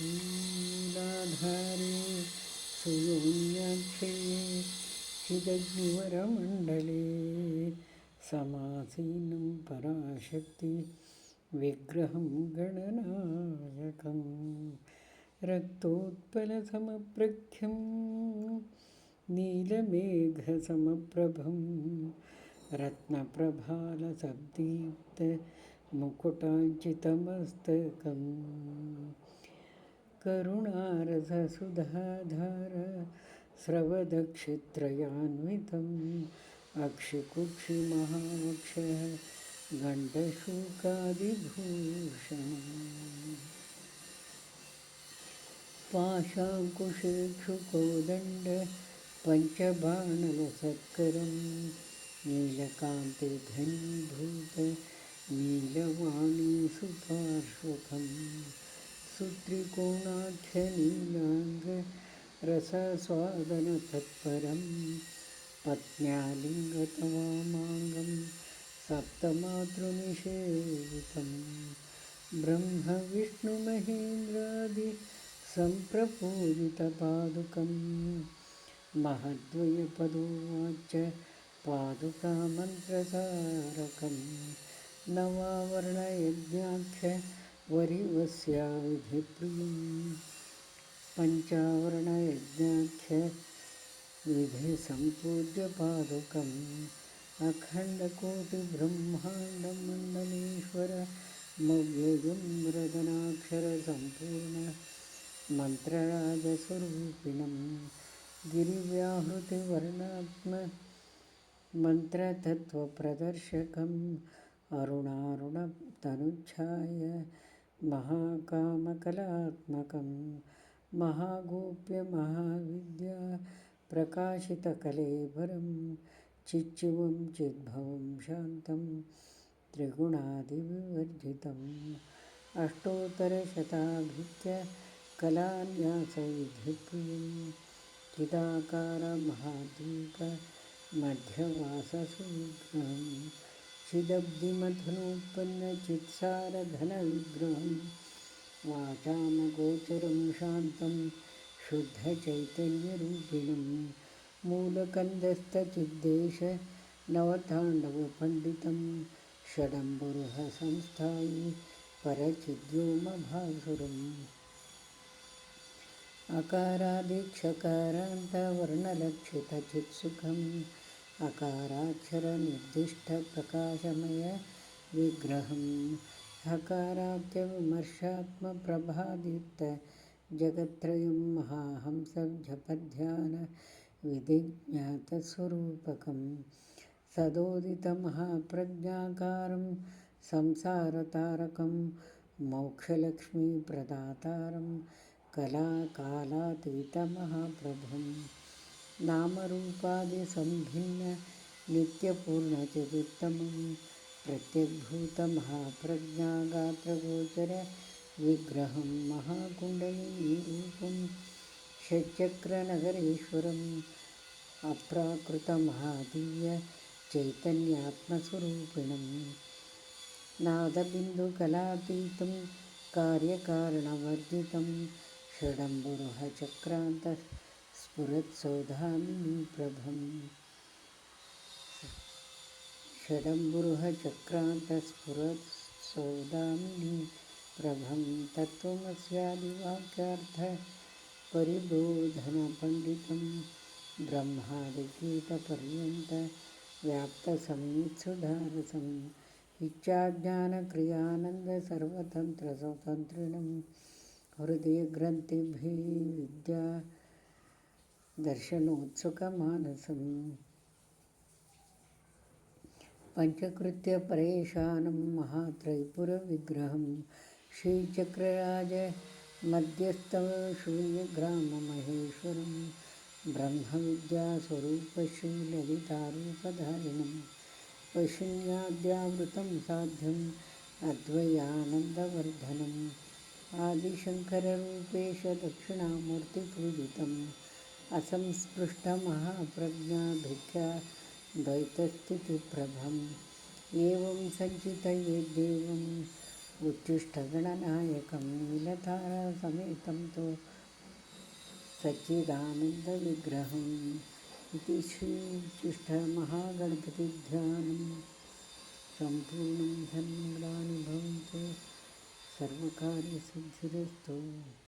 मूलाधारे सुयोन्याक्षे चिदग्निवरमण्डले समासीनं पराशक्ति विग्रहं गणनायकं रक्तोत्पलसमप्रख्यं नीलमेघसमप्रभं रत्नप्रभालसद्दीप्तमुकुटाञ्चितमस्तकम् करुणारससुधाधार स्रवदक्षित्रयान्वितम् अक्षिकुक्षिमहावक्षः गण्डशूकादिभूषणम् पाशाङ्कुशेक्षुकोदण्ड पञ्चबाणलसत्करं नीलकान्ते घनीभूत नीलवाणीसुपार्श्वकम् सुत्रिकोणाख्यनीलाङ्गरसस्वादनतत्परं पत्न्यालिङ्गतवामाङ्गं सप्तमातृनिषेवितं ब्रह्मविष्णुमहेन्द्रादि सम्प्रपूजितपादुकं महद्वयपदोवाच पादुकामन्त्रसारकं नवावर्णयज्ञाख्य वरिवस्याविधिप्रियं पञ्चावर्णयज्ञाख्य विधिसम्पूज्यपादुकम् अखण्डकोटिब्रह्माण्डमण्डलेश्वरमव्ययं मृदनाक्षरसम्पूर्ण मन्त्रराजस्वरूपिणं गिरिव्याहृतिवर्णात्ममन्त्रतत्त्वप्रदर्शकम् अरुणारुणतनुच्छाय महाकामकलात्मकं महागोप्यमहाविद्या प्रकाशितकलेवरं चिच्चिवं चिद्भवं शान्तं त्रिगुणादिविवर्जितम् अष्टोत्तरशताधिक्य कलान्यासविधिप्रियं चिदाकारमहाद्वीपमध्यवाससुविग्रहं चिदब्धिमथनोत्पन्नचित्सारघनविग्रहं वाचामगोचरं शान्तं शुद्धचैतन्यरूपिणं मूलकन्धस्थचिद्देश नवताण्डवपण्डितं षडम्बुरुहसंस्थायि परचिद्व्योमभासुरम् अकारादिक्षकारान्तवर्णलक्षितचित्सुखम् अकाराक्षरनिर्दिष्टप्रकाशमय विग्रहम् हकाराख्यविमर्शात्मप्रभादीप्त जगत्त्रयं महाहंसजपध्यान विधिज्ञातस्वरूपकं सदोदितमहाप्रज्ञाकारं संसारतारकं मोक्षलक्ष्मीप्रदातारं कलाकालातीतमहाप्रभुं नामरूपादिसम्भिन्न नित्यपूर्णचिदुत्तमं प्रत्यग्भूतमहाप्रज्ञागात्रगोचर विग्रहं महाकुण्डलिनीरूपं षट्चक्रनगरेश्वरम् अप्राकृतमहादिव्य चैतन्यात्मस्वरूपिणं नादबिन्दुकलातीतं कार्यकारणवर्जितं षडम्बुरुहचक्रान्तस्फुरत्सौधामिनीप्रभं षडम्बुरुहचक्रान्तस्फुरत्सौधामिनीप्रभं तत्त्वमस्यादिवाक्यार्थपरिबोधनपण्डितं ब्रह्मादिगीतपर्यन्तव्याप्तसंवित्सुधारसं इच्छाज्ञानक्रियानन्दसर्वतन्त्रस्वतन्त्रिणं हृदयग्रन्थिभिः विद्यादर्शनोत्सुकमानसं पञ्चकृत्यपरेशानं महात्रयीपुरविग्रहं श्रीचक्रराजमध्यस्थशून्यग्राममहेश्वरं ब्रह्मविद्यास्वरूपश्रीललितारूपधारिणं पशुन्याद्यावृतं साध्यम् अद्वयानन्दवर्धनम् आदिशङ्कररूपेश दक्षिणामूर्तिपूजितम् असंस्पृष्टमहाप्रज्ञाभिख्या द्वैतस्थितिप्रभम् एवं सञ्चितयेद्देवं उच्छिष्टगणनायकं नीलधारासमेतं तु सच्चिदानन्दविग्रहम् इति श्रीउच्छिष्टमहागणपतिध्यानं सम्पूर्णं धन्यवादानि भवन्तु सर्वकार्यसिद्धिरस्तु।